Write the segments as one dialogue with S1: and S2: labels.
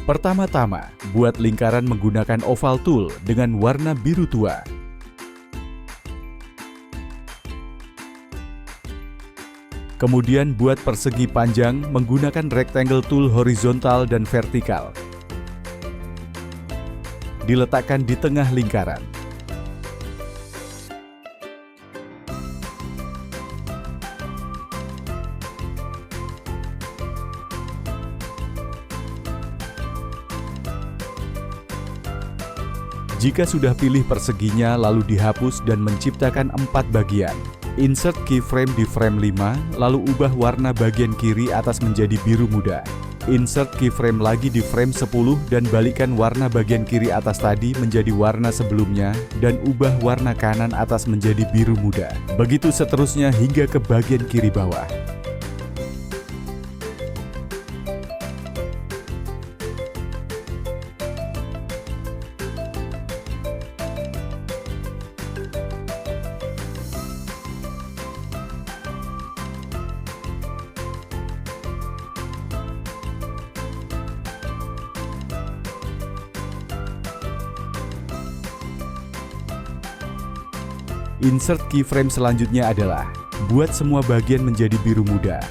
S1: Pertama-tama, buat lingkaran menggunakan oval tool dengan warna biru tua. Kemudian buat persegi panjang menggunakan rectangle tool horizontal dan vertikal. Diletakkan di tengah lingkaran. Jika sudah pilih perseginya, lalu dihapus dan menciptakan 4 bagian. Insert keyframe di frame 5, lalu ubah warna bagian kiri atas menjadi biru muda. Insert keyframe lagi di frame 10 dan balikkan warna bagian kiri atas tadi menjadi warna sebelumnya dan ubah warna kanan atas menjadi biru muda. Begitu seterusnya hingga ke bagian kiri bawah. Insert keyframe selanjutnya adalah buat semua bagian menjadi biru muda.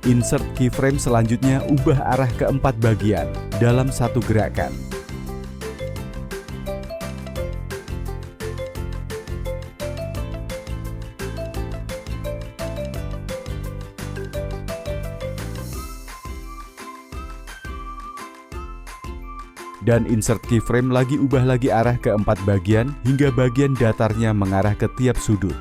S1: Insert keyframe selanjutnya ubah arah keempat bagian dalam satu gerakan. Dan insert keyframe lagi ubah lagi arah ke 4 bagian hingga bagian datarnya mengarah ke tiap sudut.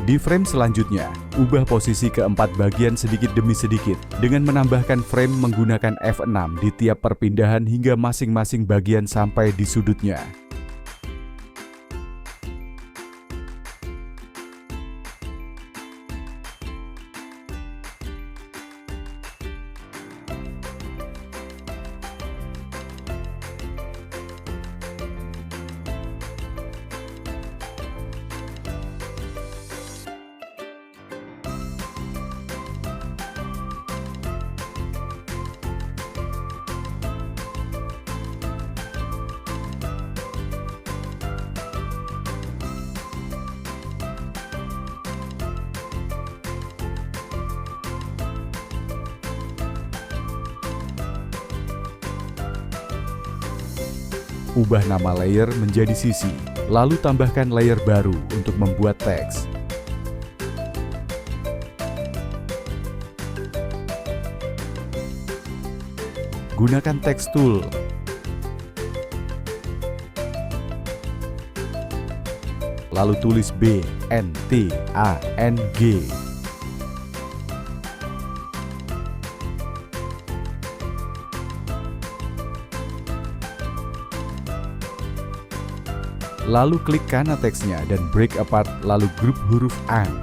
S1: Di frame selanjutnya, ubah posisi ke 4 bagian sedikit demi sedikit dengan menambahkan frame menggunakan F6 di tiap perpindahan hingga masing-masing bagian sampai di sudutnya. Ubah nama layer menjadi sisi, lalu tambahkan layer baru untuk membuat teks. Gunakan text tool. Lalu tulis B, N, T, A, N, G. Lalu klik kanan teksnya dan break apart, lalu grup huruf ANG.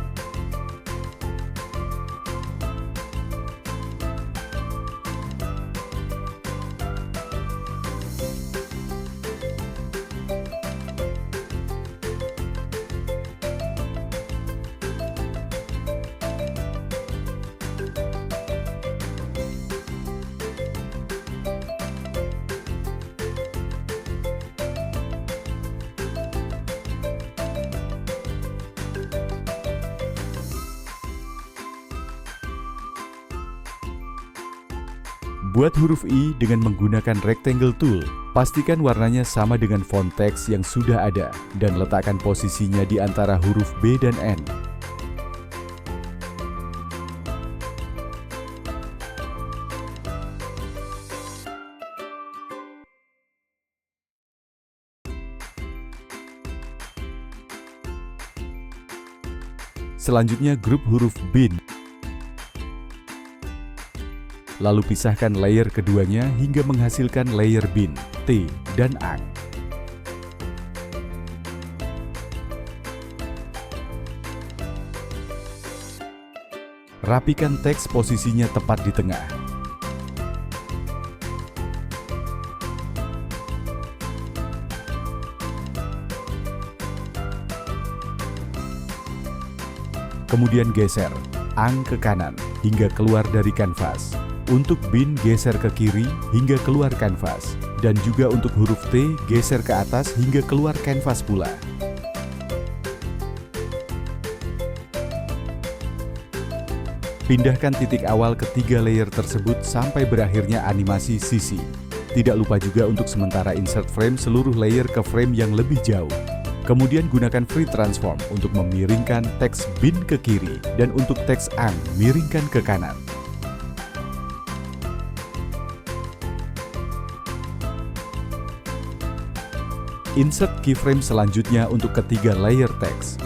S1: Buat huruf I dengan menggunakan rectangle tool. Pastikan warnanya sama dengan font teks yang sudah ada dan letakkan posisinya di antara huruf B dan N. Selanjutnya grup huruf bin. Lalu pisahkan layer keduanya hingga menghasilkan layer bin, T, dan ANG. Rapikan teks posisinya tepat di tengah. kemudian geser ang ke kanan hingga keluar dari kanvas. Untuk bin geser ke kiri hingga keluar kanvas. Dan juga untuk huruf T geser ke atas hingga keluar kanvas pula. Pindahkan titik awal ke 3 layer tersebut sampai berakhirnya animasi sisi. Tidak lupa juga untuk sementara insert frame seluruh layer ke frame yang lebih jauh. Kemudian gunakan free transform untuk memiringkan teks bin ke kiri dan untuk teks ang miringkan ke kanan. Insert keyframe selanjutnya untuk ketiga layer teks.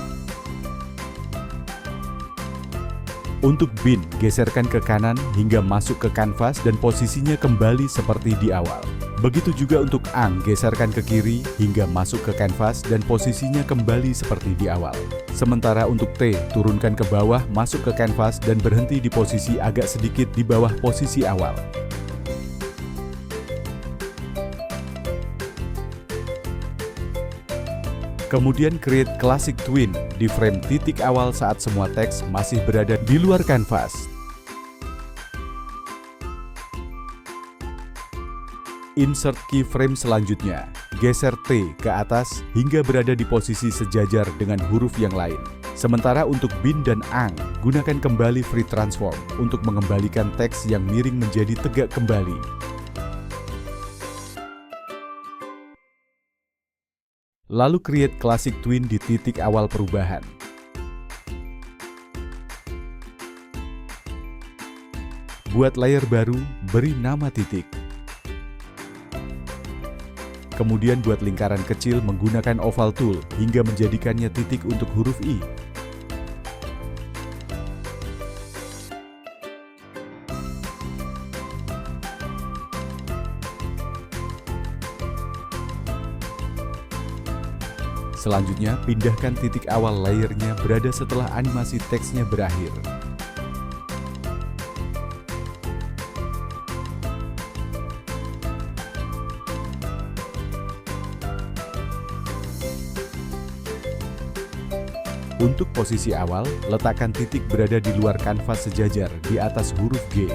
S1: Untuk bin, geserkan ke kanan hingga masuk ke kanvas dan posisinya kembali seperti di awal. Begitu juga untuk ang, geserkan ke kiri hingga masuk ke kanvas dan posisinya kembali seperti di awal. Sementara untuk T, turunkan ke bawah, masuk ke kanvas dan berhenti di posisi agak sedikit di bawah posisi awal. Kemudian create classic twin di frame titik awal saat semua teks masih berada di luar kanvas. Insert keyframe selanjutnya, geser T ke atas hingga berada di posisi sejajar dengan huruf yang lain. Sementara untuk bin dan ang, gunakan kembali free transform untuk mengembalikan teks yang miring menjadi tegak kembali. Lalu create classic twin di titik awal perubahan. Buat layer baru, beri nama titik. Kemudian buat lingkaran kecil menggunakan oval tool hingga menjadikannya titik untuk huruf I. Selanjutnya, pindahkan titik awal layernya berada setelah animasi teksnya berakhir. Untuk posisi awal, letakkan titik berada di luar kanvas sejajar di atas huruf G.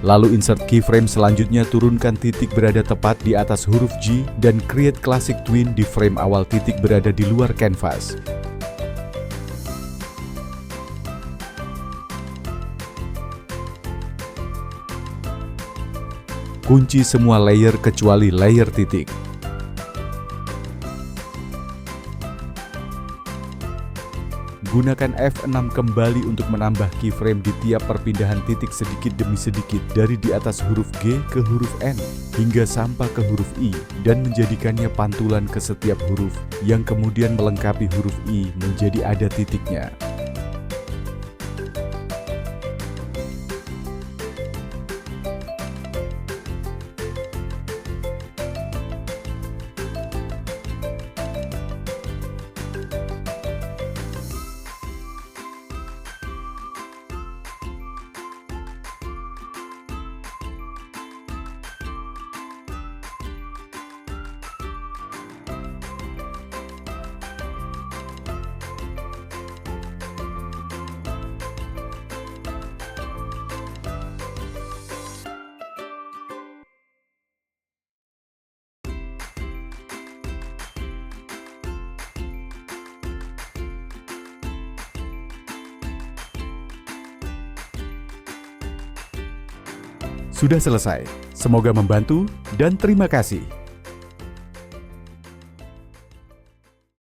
S1: Lalu insert keyframe selanjutnya, turunkan titik berada tepat di atas huruf G dan create classic twin di frame awal titik berada di luar kanvas. Kunci semua layer kecuali layer titik. Gunakan F6 kembali untuk menambah keyframe di tiap perpindahan titik sedikit demi sedikit dari di atas huruf G ke huruf N hingga sampai ke huruf I dan menjadikannya pantulan ke setiap huruf yang kemudian melengkapi huruf I menjadi ada titiknya. Sudah selesai. Semoga membantu dan terima kasih.